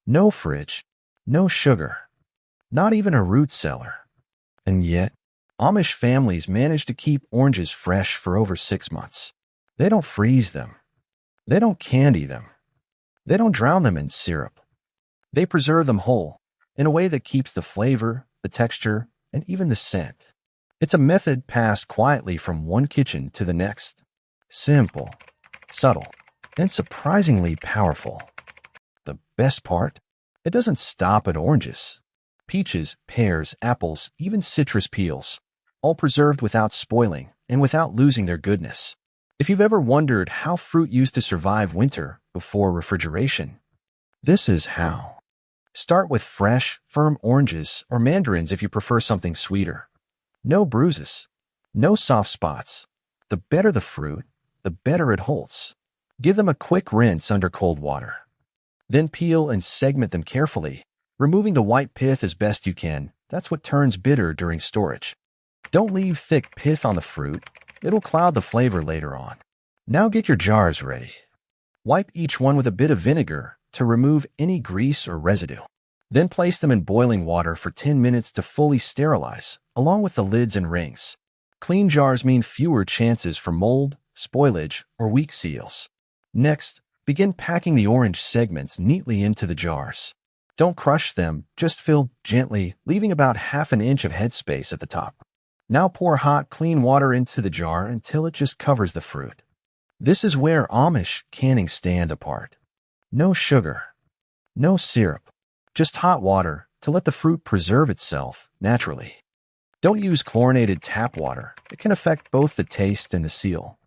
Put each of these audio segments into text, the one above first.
No fridge, no sugar, not even a root cellar. And yet, Amish families manage to keep oranges fresh for over 6 months. They don't freeze them. They don't candy them. They don't drown them in syrup. They preserve them whole, in a way that keeps the flavor, the texture, and even the scent. It's a method passed quietly from one kitchen to the next. Simple, subtle, and surprisingly powerful. The best part? It doesn't stop at oranges. Peaches, pears, apples, even citrus peels, all preserved without spoiling and without losing their goodness. If you've ever wondered how fruit used to survive winter before refrigeration, this is how. Start with fresh, firm oranges or mandarins if you prefer something sweeter. No bruises, no soft spots. The better the fruit, the better it holds. Give them a quick rinse under cold water. Then peel and segment them carefully, removing the white pith as best you can. That's what turns bitter during storage. Don't leave thick pith on the fruit. It'll cloud the flavor later on. Now get your jars ready. Wipe each one with a bit of vinegar to remove any grease or residue. Then place them in boiling water for 10 minutes to fully sterilize, along with the lids and rings. Clean jars mean fewer chances for mold, spoilage, or weak seals. Next, begin packing the orange segments neatly into the jars. Don't crush them, just fill gently, leaving about ½ inch of headspace at the top. Now pour hot, clean water into the jar until it just covers the fruit. This is where Amish canning stand apart. No sugar, no syrup, just hot water to let the fruit preserve itself naturally. Don't use chlorinated tap water. It can affect both the taste and the seal.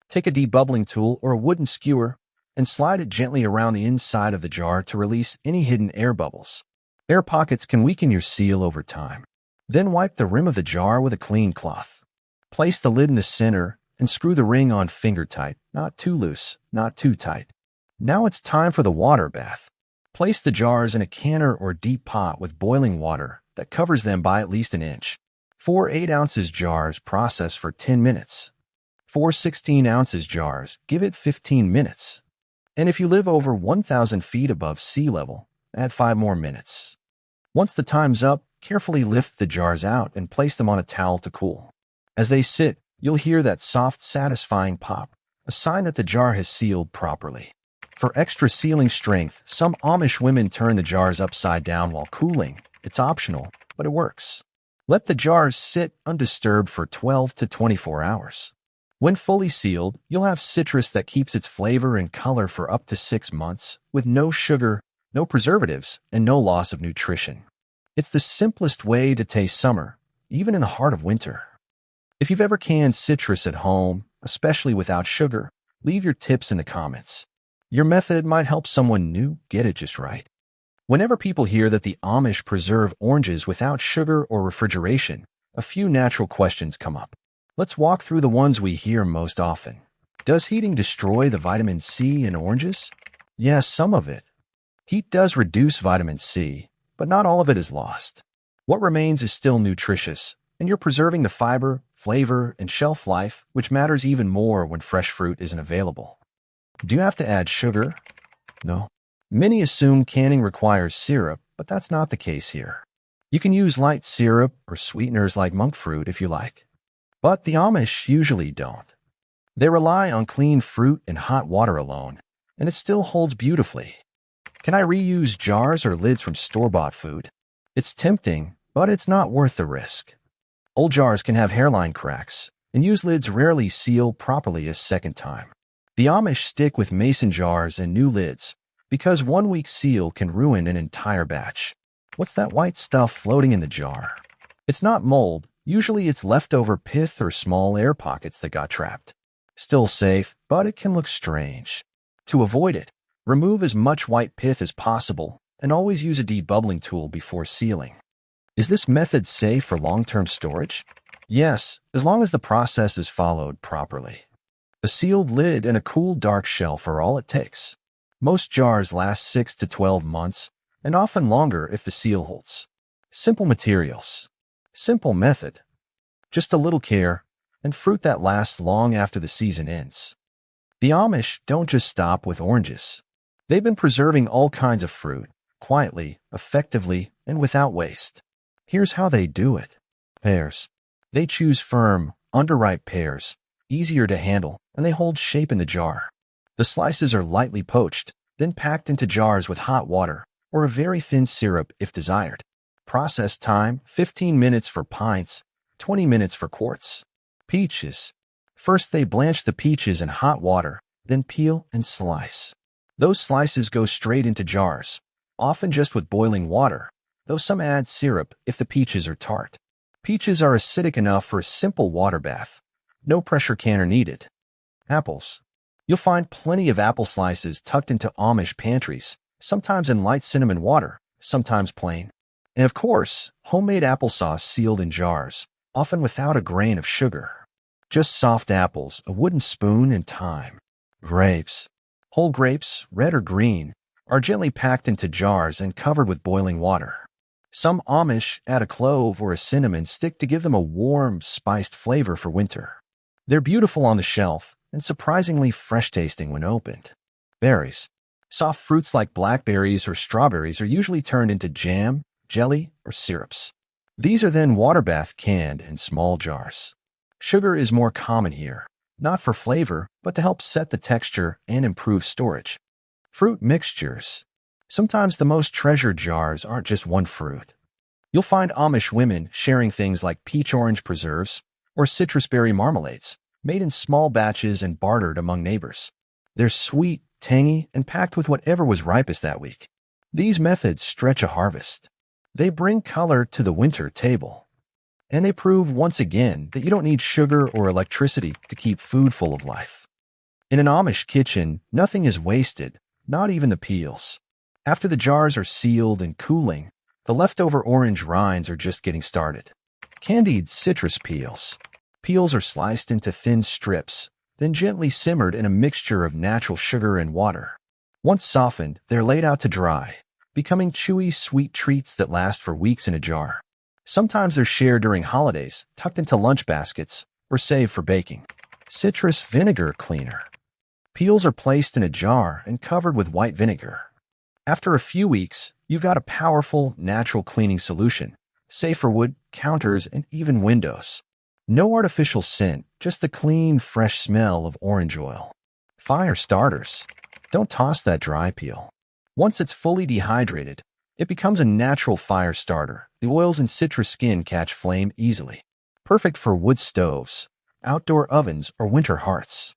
Take a debubbling tool or a wooden skewer and slide it gently around the inside of the jar to release any hidden air bubbles. Air pockets can weaken your seal over time. Then wipe the rim of the jar with a clean cloth. Place the lid in the center and screw the ring on finger tight, not too loose, not too tight. Now it's time for the water bath. Place the jars in a canner or deep pot with boiling water that covers them by at least 1 inch. 4 8-ounce jars process for 10 minutes. 4 16-ounce jars give it 15 minutes. And if you live over 1,000 feet above sea level, add 5 more minutes. Once the time's up, carefully lift the jars out and place them on a towel to cool. As they sit, you'll hear that soft, satisfying pop, a sign that the jar has sealed properly. For extra sealing strength, some Amish women turn the jars upside down while cooling. It's optional, but it works. Let the jars sit undisturbed for 12 to 24 hours. When fully sealed, you'll have citrus that keeps its flavor and color for up to 6 months, with no sugar, no preservatives, and no loss of nutrition. It's the simplest way to taste summer, even in the heart of winter. If you've ever canned citrus at home, especially without sugar, leave your tips in the comments. Your method might help someone new get it just right. Whenever people hear that the Amish preserve oranges without sugar or refrigeration, a few natural questions come up. Let's walk through the ones we hear most often. Does heating destroy the vitamin C in oranges? Yes, some of it. Heat does reduce vitamin C, but not all of it is lost. What remains is still nutritious, and you're preserving the fiber, flavor, and shelf life, which matters even more when fresh fruit isn't available. Do you have to add sugar? No. Many assume canning requires syrup, but that's not the case here. You can use light syrup or sweeteners like monk fruit if you like. But the Amish usually don't. They rely on clean fruit and hot water alone, and it still holds beautifully. Can I reuse jars or lids from store-bought food? It's tempting, but it's not worth the risk. Old jars can have hairline cracks, and used lids rarely seal properly a second time. The Amish stick with mason jars and new lids, because 1 week seal can ruin an entire batch. What's that white stuff floating in the jar? It's not mold. Usually it's leftover pith or small air pockets that got trapped. Still safe, but it can look strange. To avoid it, remove as much white pith as possible and always use a debubbling tool before sealing. Is this method safe for long-term storage? Yes, as long as the process is followed properly. A sealed lid and a cool, dark shelf are all it takes. Most jars last 6 to 12 months, and often longer if the seal holds. Simple materials. Simple method. Just a little care, and fruit that lasts long after the season ends. The Amish don't just stop with oranges. They've been preserving all kinds of fruit, quietly, effectively, and without waste. Here's how they do it. Pears. They choose firm, underripe pears, easier to handle, and they hold shape in the jar. The slices are lightly poached, then packed into jars with hot water or a very thin syrup if desired. Process time, 15 minutes for pints, 20 minutes for quarts. Peaches. First they blanch the peaches in hot water, then peel and slice. Those slices go straight into jars, often just with boiling water, though some add syrup if the peaches are tart. Peaches are acidic enough for a simple water bath. No pressure canner needed. Apples. You'll find plenty of apple slices tucked into Amish pantries, sometimes in light cinnamon water, sometimes plain. And of course, homemade applesauce sealed in jars, often without a grain of sugar. Just soft apples, a wooden spoon, and time. Grapes. Whole grapes, red or green, are gently packed into jars and covered with boiling water. Some Amish add a clove or a cinnamon stick to give them a warm, spiced flavor for winter. They're beautiful on the shelf and surprisingly fresh-tasting when opened. Berries. Soft fruits like blackberries or strawberries are usually turned into jam, jelly, or syrups. These are then water bath canned in small jars. Sugar is more common here, not for flavor, but to help set the texture and improve storage. Fruit mixtures. Sometimes the most treasured jars aren't just one fruit. You'll find Amish women sharing things like peach-orange preserves or citrus berry marmalades, made in small batches and bartered among neighbors. They're sweet, tangy, and packed with whatever was ripest that week. These methods stretch a harvest. They bring color to the winter table. And they prove once again that you don't need sugar or electricity to keep food full of life. In an Amish kitchen, nothing is wasted, not even the peels. After the jars are sealed and cooling, the leftover orange rinds are just getting started. Candied citrus peels. Peels are sliced into thin strips, then gently simmered in a mixture of natural sugar and water. Once softened, they're laid out to dry, becoming chewy, sweet treats that last for weeks in a jar. Sometimes they're shared during holidays, tucked into lunch baskets, or saved for baking. Citrus vinegar cleaner. Peels are placed in a jar and covered with white vinegar. After a few weeks, you've got a powerful, natural cleaning solution, safe for wood, counters, and even windows. No artificial scent, just the clean, fresh smell of orange oil. Fire starters. Don't toss that dry peel. Once it's fully dehydrated, it becomes a natural fire starter. The oils and citrus skin catch flame easily. Perfect for wood stoves, outdoor ovens, or winter hearths.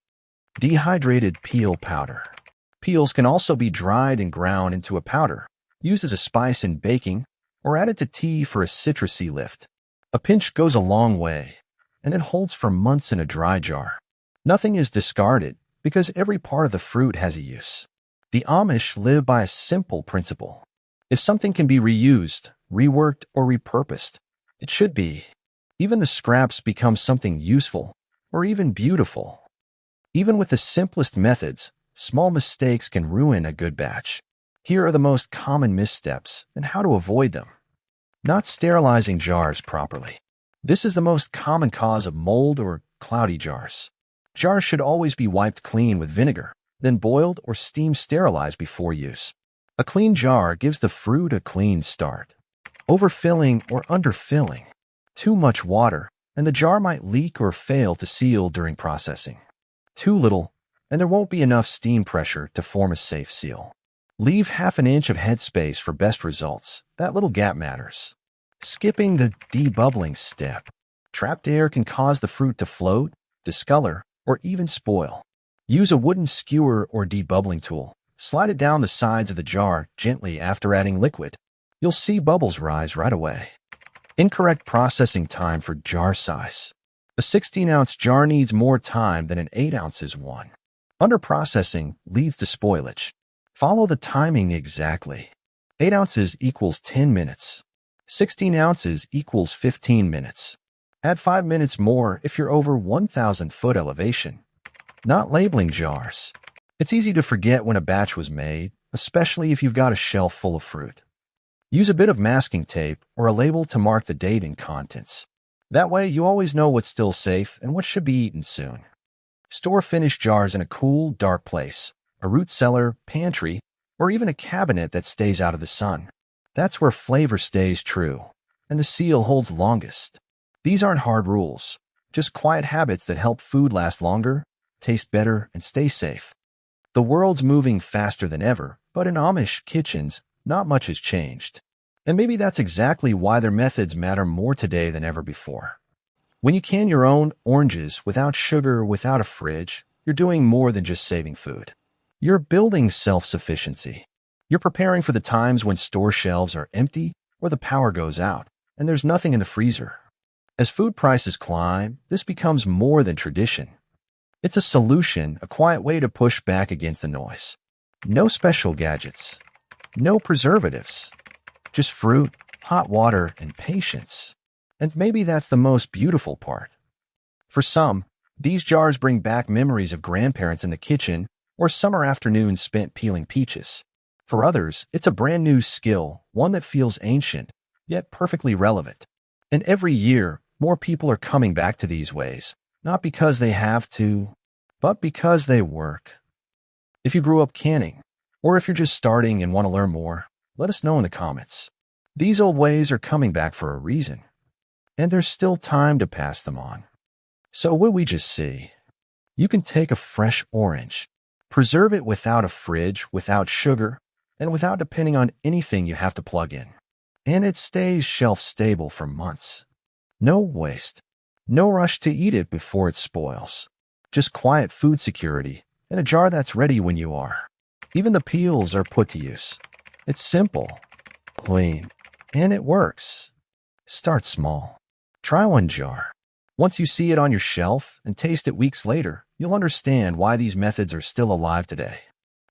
Dehydrated peel powder. Peels can also be dried and ground into a powder, used as a spice in baking, or added to tea for a citrusy lift. A pinch goes a long way, and it holds for months in a dry jar. Nothing is discarded because every part of the fruit has a use. The Amish live by a simple principle. If something can be reused, reworked, or repurposed, it should be. Even the scraps become something useful, or even beautiful. Even with the simplest methods, small mistakes can ruin a good batch. Here are the most common missteps and how to avoid them. Not sterilizing jars properly. This is the most common cause of mold or cloudy jars. Jars should always be wiped clean with vinegar, then boiled or steam sterilized before use. A clean jar gives the fruit a clean start. Overfilling or underfilling. Too much water, and the jar might leak or fail to seal during processing. Too little, and there won't be enough steam pressure to form a safe seal. Leave half an inch of headspace for best results. That little gap matters. Skipping the debubbling step. Trapped air can cause the fruit to float, discolor, or even spoil. Use a wooden skewer or debubbling tool. Slide it down the sides of the jar gently after adding liquid. You'll see bubbles rise right away. Incorrect processing time for jar size. A 16-ounce jar needs more time than an 8 ounces one. Underprocessing leads to spoilage. Follow the timing exactly. 8 ounces equals 10 minutes. 16 ounces equals 15 minutes. Add 5 minutes more if you're over 1,000 foot elevation. Not labeling jars. It's easy to forget when a batch was made, especially if you've got a shelf full of fruit. Use a bit of masking tape or a label to mark the date and contents. That way you always know what's still safe and what should be eaten soon. Store finished jars in a cool, dark place, a root cellar, pantry, or even a cabinet that stays out of the sun. That's where flavor stays true, and the seal holds longest. These aren't hard rules, just quiet habits that help food last longer, taste better, and stay safe. The world's moving faster than ever, but in Amish kitchens, not much has changed. And maybe that's exactly why their methods matter more today than ever before. When you can your own oranges without sugar, without a fridge, you're doing more than just saving food. You're building self-sufficiency. You're preparing for the times when store shelves are empty or the power goes out and there's nothing in the freezer. As food prices climb, this becomes more than tradition. It's a solution, a quiet way to push back against the noise. No special gadgets, no preservatives, just fruit, hot water, and patience. And maybe that's the most beautiful part. For some, these jars bring back memories of grandparents in the kitchen or summer afternoons spent peeling peaches. For others, it's a brand new skill, one that feels ancient, yet perfectly relevant. And every year, more people are coming back to these ways, not because they have to, but because they work. If you grew up canning, or if you're just starting and want to learn more, let us know in the comments. These old ways are coming back for a reason, and there's still time to pass them on. So what we just see? You can take a fresh orange, preserve it without a fridge, without sugar, and without depending on anything you have to plug in. And it stays shelf-stable for months. No waste. No rush to eat it before it spoils. Just quiet food security and a jar that's ready when you are. Even the peels are put to use. It's simple, clean, and it works. Start small. Try one jar. Once you see it on your shelf and taste it weeks later, you'll understand why these methods are still alive today.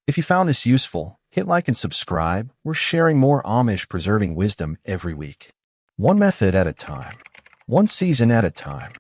If you found this useful, hit like and subscribe. We're sharing more Amish preserving wisdom every week. One method at a time. One season at a time.